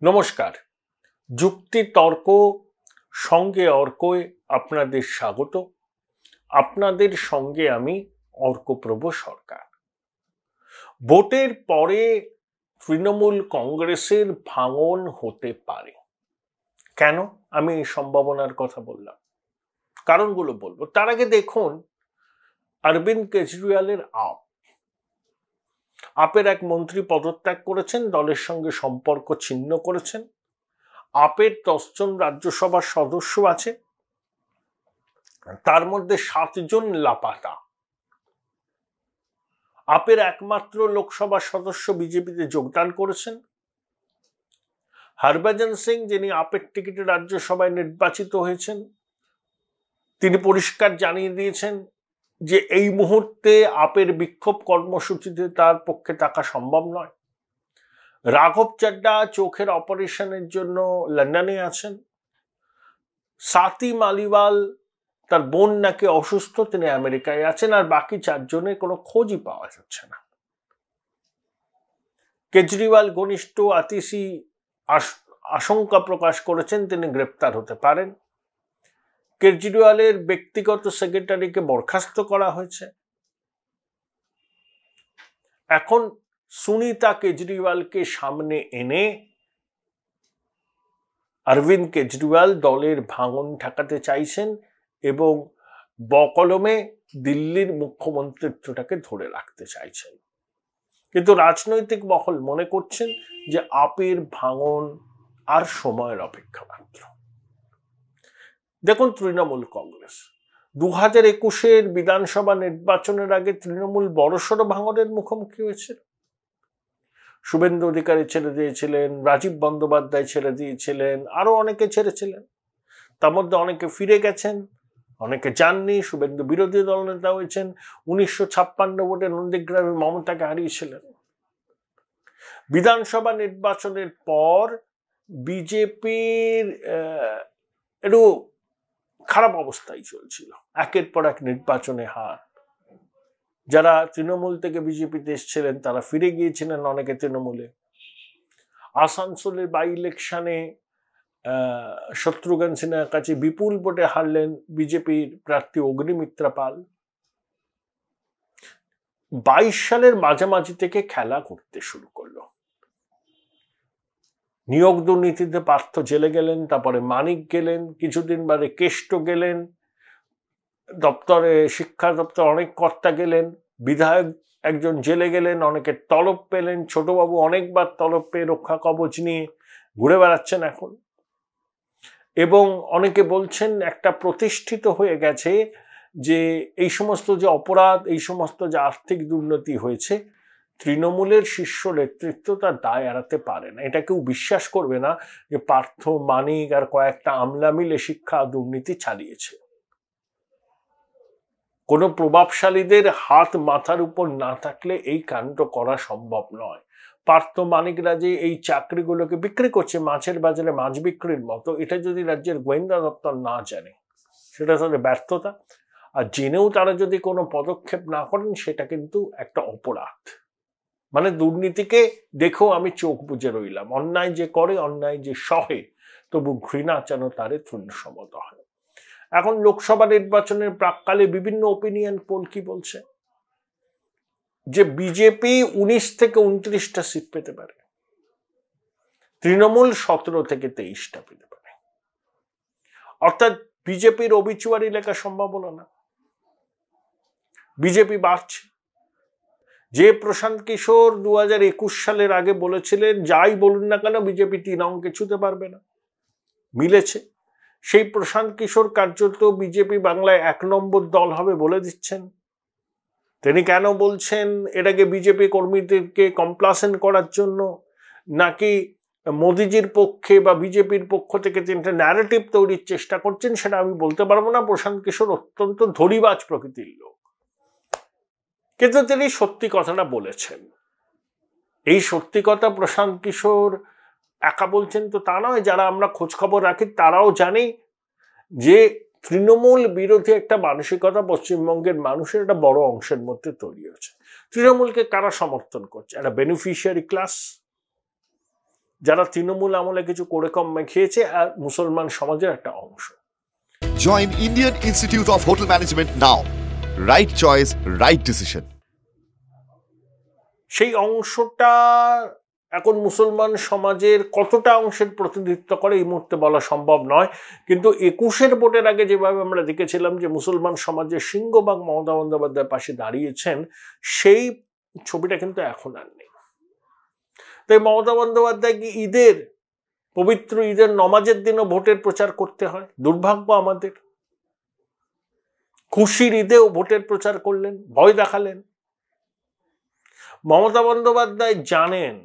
নমস্কার। যুক্তি তর্ক সঙ্গে অর্কয় আপনাদের স্বাগত। আপনাদের সঙ্গে আমি অর্কপ্রভ সরকার। ভোটের পরে তৃণমূল কংগ্রেসের ভাঙন হতে পারে। কেন আমি এই সম্ভাবনার কথা বললাম? কারণগুলো বলবো। তার আগে দেখুন অরবিন্দ কেজরিওয়ালের আপের এক মন্ত্রী পদত্যাগ করেছেন, দলের সঙ্গে সম্পর্ক ছিন্ন করেছেন। আপের 10 জন রাজ্যসভার সদস্য আছে, তার মধ্যে 7 জন লাপাতা। আপের একমাত্র লোকসভা সদস্য বিজেপিতে যোগদান করেছেন। হরভজন সিং, যিনি আপের টিকিটে রাজ্যসভায় নির্বাচিত হয়েছেন, তিনি পরিষ্কার জানিয়ে দিয়েছেন যে এই মুহূর্তে আপের বিক্ষোভ কর্মসূচিতে তার পক্ষে থাকা সম্ভব নয়। রাঘব চাড্ডা চোখের অপারেশনের জন্য লন্ডনে আছেন। সাথী মালিওয়াল, তার বোন নাকি অসুস্থ, তিনি আমেরিকায় আছেন। আর বাকি 4 জনের কোনো খোঁজই পাওয়া যাচ্ছে না। কেজরিওয়াল ঘনিষ্ঠ আতিশি আশঙ্কা প্রকাশ করেছেন তিনি গ্রেপ্তার হতে পারেন। কেজরিওয়ালের ব্যক্তিগত সেক্রেটারিকে বরখাস্ত করা হয়েছে। এখন সুনিতা কেজরিওয়ালকে সামনে এনে অরবিন্দ কেজরিওয়াল দলের ভাঙন ঠেকাতে চাইছেন এবং বকলমে দিল্লির মুখ্যমন্ত্রিত্বটাকে ধরে রাখতে চাইছেন। কিন্তু রাজনৈতিক মহল মনে করছেন যে আপের ভাঙন আর সময়ের অপেক্ষা মাত্র। দেখুন তৃণমূল কংগ্রেস 2021-এর বিধানসভা নির্বাচনের আগে তৃণমূল বড়সড় ভাঙনের মুখোমুখি হয়েছিল। শুভেন্দু অধিকারী ছেড়ে দিয়েছিলেন, রাজীব বন্দ্যোপাধ্যায় ছেড়ে দিয়েছিলেন, আরো অনেকে ছেড়েছিলেন। তার মধ্যে অনেকে ফিরে গেছেন, অনেকে যাননি। শুভেন্দু বিরোধী দল নেতা হয়েছেন। 1956 ভোটে নন্দীগ্রামে মমতাকে হারিয়েছিলেন। বিধানসভা নির্বাচনের পর বিজেপির একটু খারাপ অবস্থায় চলছিল। একের পর এক নির্বাচনে হার। যারা তৃণমূল থেকে বিজেপিতে এসেছিলেন তারা ফিরে গিয়েছিলেন অনেকে তৃণমূলে। আসানসোলের বাই ইলেকশনে শত্রুঘ্ন সিনহার কাছে বিপুল ভোটে হারলেন বিজেপির প্রার্থী অগ্নিমিত্রা পাল। 22 সালের মাঝামাঝি থেকে খেলা করতে শুরু করলো। নিয়োগ দুর্নীতিতে পার্থ জেলে গেলেন, তারপরে মানিক গেলেন, কিছুদিন বাদে কেষ্ট গেলেন, দপ্তরে শিক্ষা দপ্তর অনেক কর্তা গেলেন, বিধায়ক একজন জেলে গেলেন, অনেকে তলব পেলেন। ছোটবাবু অনেকবার তলব পেয়ে রক্ষা কবচ নিয়ে ঘুরে বেড়াচ্ছেন এখন। এবং অনেকে বলছেন একটা প্রতিষ্ঠিত হয়ে গেছে যে এই সমস্ত যে অপরাধ, এই সমস্ত যে আর্থিক দুর্নীতি হয়েছে, তৃণমূলের শীর্ষ নেতৃত্ব তার দায় এড়াতে পারে না। এটা কেউ বিশ্বাস করবে না যে পার্থ, মানিক আর কয়েকটা আমলা মিলে শিক্ষা দুর্নীতি চালিয়েছে। কোনো প্রভাবশালীদের হাত মাথার উপর না থাকলে এই কাণ্ড করা সম্ভব নয়। পার্থ মানিকরা যে এই চাকরিগুলোকে বিক্রি করছে মাছের বাজারে মাছ বিক্রির মতো, এটা যদি রাজ্যের গোয়েন্দা দপ্তর না জানে সেটা তাদের ব্যর্থতা। আর জেনেও তারা যদি কোনো পদক্ষেপ না করেন সেটা কিন্তু একটা অপরাধ। মানে দুর্নীতিকে দেখেও আমি চোখ বুজে রইলাম। অন্যায় যে করে, অন্যায় যে সহে, তবু ঘৃণা যেন তারে তৃণসমত হয়। এখন লোকসভা নির্বাচনের প্রাককালে বিভিন্ন ওপিনিয়ন পোল কি বলছে? যে বিজেপি 19 থেকে 29টা সিট পেতে পারে, তৃণমূল 17 থেকে 23টা পেতে পারে। অর্থাৎ বিজেপির অবিচুয়ারি লেখা সম্ভাবনা না। বিজেপি বাড়ছে। যে প্রশান্ত কিশোর 2021 সালের আগে বলেছিলেন যাই বলুন না কেন বিজেপি 3 অঙ্কে ছুঁতে পারবে না, মিলেছে। সেই প্রশান্ত কিশোর কার্যত বিজেপি বাংলায় 1 নম্বর দল হবে বলে দিচ্ছেন। তিনি কেন বলছেন? এটাকে বিজেপি কর্মীদেরকে কমপ্লাসেন্ট করার জন্য, নাকি মোদিজির পক্ষে বা বিজেপির পক্ষ থেকে তিনি ন্যারেটিভ তৈরির চেষ্টা করছেন, সেটা আমি বলতে পারবো না। প্রশান্ত কিশোর অত্যন্ত ধরিবাজ প্রকৃতির লোক, কিন্তু তিনি সত্যি কথাটা বলেছেন। এই সত্যি কথা প্রশান্ত কিশোর একা বলছেন তো তা নয়। যারা আমরা খোঁজ খবর রাখি তারাও জানি যে তৃণমূল বিরোধী একটা মানসিকতা পশ্চিমবঙ্গের মানুষের একটা বড় অংশের মধ্যে তৈরি হয়েছে। তৃণমূলকে কারা সমর্থন করছে? একটা বেনিফিশিয়ারি ক্লাস, যারা তৃণমূল আমলে কিছু করে কম খেয়েছে আর মুসলমান সমাজের একটা অংশ। Join Indian Institute of Hotel Management now. Right choice, right decision. সেই অংশটা এখন মুসলমান সমাজের কতটা অংশের প্রতিনিধিত্ব করে এই মুহূর্তে বলা সম্ভব নয়, কিন্তু 21-এর ভোটের আগে যেভাবে আমরা দেখেছিলাম যে মুসলমান সমাজের সিংহভাগ মমতা বন্দ্যোপাধ্যায়ের পাশে দাঁড়িয়েছেন, সেই ছবিটা কিন্তু এখন আর নেই। তাই মমতা বন্দ্যোপাধ্যায় কি পবিত্র ঈদের নমাজের দিনও ভোটের প্রচার করতে হয়? দুর্ভাগ্য আমাদের। খুশির ঈদেও ভোটের প্রচার করলেন, ভয় দেখালেন। মমতা বন্দ্যোপাধ্যায় জানেন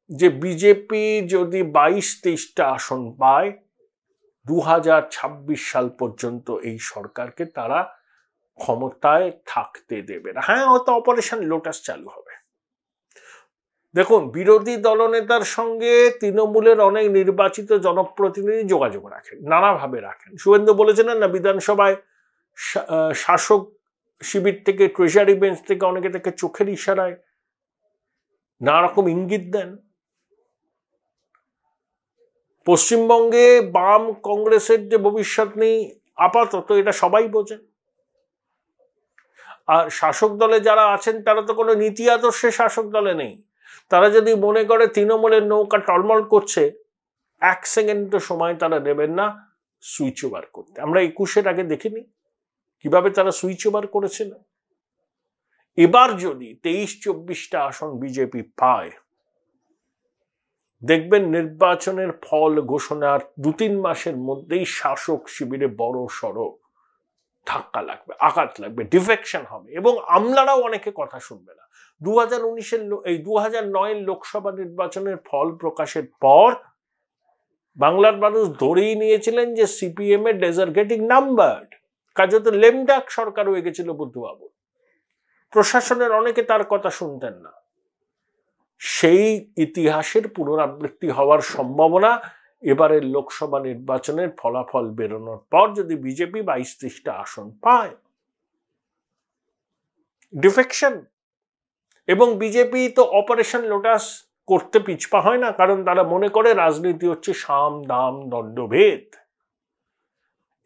যে বিজেপি যদি 22-23টা আসন পায় 2026 সাল পর্যন্ত এই সরকারকে তারা ক্ষমতায় থাকতে দেবে না। হ্যাঁ, হয়তো অপারেশন লোটাস চালু হবে। দেখুন, বিরোধী দলনেতার সঙ্গে তৃণমূলের অনেক নির্বাচিত জনপ্রতিনিধি যোগাযোগ রাখেন, নানাভাবে রাখেন। শুভেন্দু বলেছিলেন না, বিধানসভায় শাসক শিবির থেকে, ট্রেজারি বেঞ্চ থেকে অনেকে তাকে চোখের ইশারায় নানা রকম ইঙ্গিত দেন। পশ্চিমবঙ্গে বাম কংগ্রেসের যে ভবিষ্যৎ নেই আপাতত, এটা সবাই বোঝেন। আর শাসক দলে যারা আছেন তারা তো কোনো নীতি আদর্শে শাসক দলে নেই। তারা যদি মনে করে তৃণমূলের নৌকা টলমল করছে, 1 সেকেন্ড সময় তারা দেবেন না সুইচ ওভার করতে। আমরা 21-এর আগে দেখিনি কিভাবে তারা সুইচ ওভার করেছিল। এবার যদি 23-24টা আসন বিজেপি পায়, দেখবেন নির্বাচনের ফল ঘোষণার 2-3 মাসের মধ্যেই শাসক শিবিরে বড় সড়ো ধাক্কা লাগবে, আঘাত লাগবে, ডিফেকশন হবে, এবং আমলারাও অনেকে কথা শুনবে না। 2009-এর লোকসভা নির্বাচনের ফল প্রকাশের পর বাংলার মানুষ ধরেই নিয়েছিলেন যে সিপিএম এর ডেজার্ট গেটিং নাম্বারড, কাজে তো লেমডাক সরকার হয়ে গেছিল বুদ্ধবাবু। প্রশাসনের অনেকে তার কথা শুনতেন না। সেই ইতিহাসের পুনরাবৃত্তি হওয়ার সম্ভাবনা এবারের লোকসভা নির্বাচনের ফলাফল বেরোনোর পর যদি বিজেপি 22-23টা আসন পায়। ডিফেকশন। এবং বিজেপি তো অপারেশন লোটাস করতে পিছপা হয় না, কারণ তারা মনে করে রাজনীতি হচ্ছে সাম দাম দণ্ডভেদ।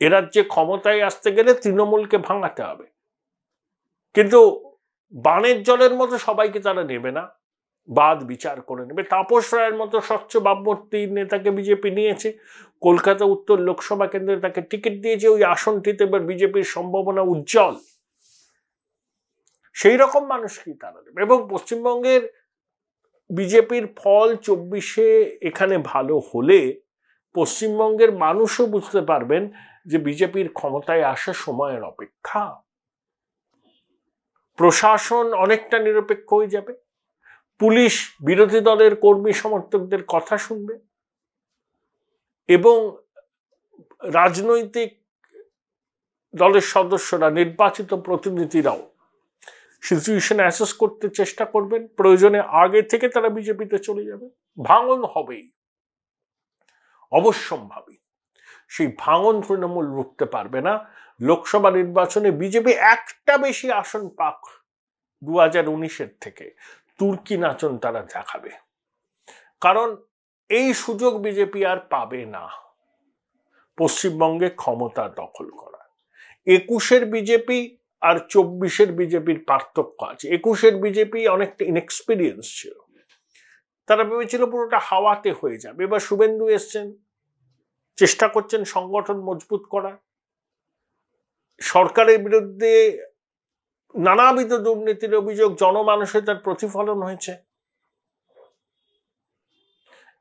এ রাজ্যে ক্ষমতায় আসতে গেলে তৃণমূলকে ভাঙাতে হবে, কিন্তু বানের জলের মতো সবাইকে তারা নেবে না, বাদ বিচার করে নেবে। তাপস রায়ের মতো স্বচ্ছ ভাবমূর্তি নেতাকে বিজেপি নিয়েছে, কলকাতা উত্তর লোকসভা কেন্দ্রে তাকে টিকিট দিয়েছে, ওই আসনটিতে এবার বিজেপির সম্ভাবনা উজ্জ্বল। সেই রকম মানুষকেই তারা দেবে। এবং পশ্চিমবঙ্গের বিজেপির ফল 24-এ এখানে ভালো হলে পশ্চিমবঙ্গের মানুষও বুঝতে পারবেন যে বিজেপির ক্ষমতায় আসা সময়ের অপেক্ষা। প্রশাসন অনেকটা নিরপেক্ষ হয়ে যাবে, পুলিশ বিরোধী দলের কর্মী সমর্থকদের কথা শুনবে, এবং রাজনৈতিক দলের সদস্যরা, নির্বাচিত প্রতিনিধিরাও সিচুয়েশন অ্যাসেস করতে চেষ্টা করবেন। প্রয়োজনে আগে থেকে তারা বিজেপিতে চলে যাবে। ভাঙন হবেই, অবশ্যম্ভাবী। সেই ভাঙন তৃণমূল রুখতে পারবে না। লোকসভা নির্বাচনে বিজেপি একটা বেশি আসন পাক 2019-এর থেকে, তুর্কি নাচন তারা দেখাবে। কারণ এই সুযোগ বিজেপি আর পাবে না পশ্চিমবঙ্গে ক্ষমতা দখল করা। 21-এর বিজেপি আর 24-এর বিজেপির পার্থক্য আছে। 21-এর বিজেপি অনেকটা ইনএক্সপিরিয়েন্স ছিল, তারা ভেবেছিল পুরোটা হাওয়াতে হয়ে যাবে। এবার শুভেন্দু এসছেন, চেষ্টা করছেন সংগঠন মজবুত করা, সরকারের বিরুদ্ধে নানাবিধ দুর্নীতির অভিযোগ জনমানসে তার প্রতিফলন হয়েছে,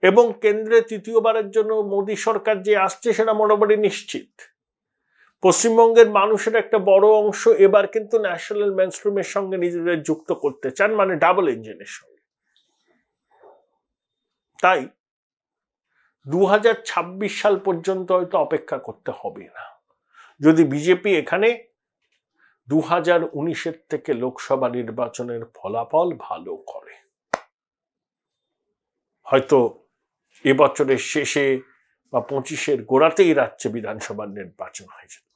এবং কেন্দ্রে তৃতীয়বারের জন্য মোদী সরকার যে আসছে সেটা মোটামুটি নিশ্চিত। পশ্চিমবঙ্গের মানুষের একটা বড় অংশ এবার কিন্তু ন্যাশনাল মেইনস্ট্রিমের সঙ্গে নিজেদের যুক্ত করতে চান, মানে ডাবল ইঞ্জিনের সঙ্গে। তাই 2026 সাল পর্যন্ত হয়তো অপেক্ষা করতে হবে না। যদি বিজেপি এখানে 2019-এর থেকে লোকসভা নির্বাচনের ফলাফল ভালো করে, হয়তো এবছরের শেষে বা 25-এর গোড়াতেই রাজ্যে বিধানসভার নির্বাচন হয়ে যেত।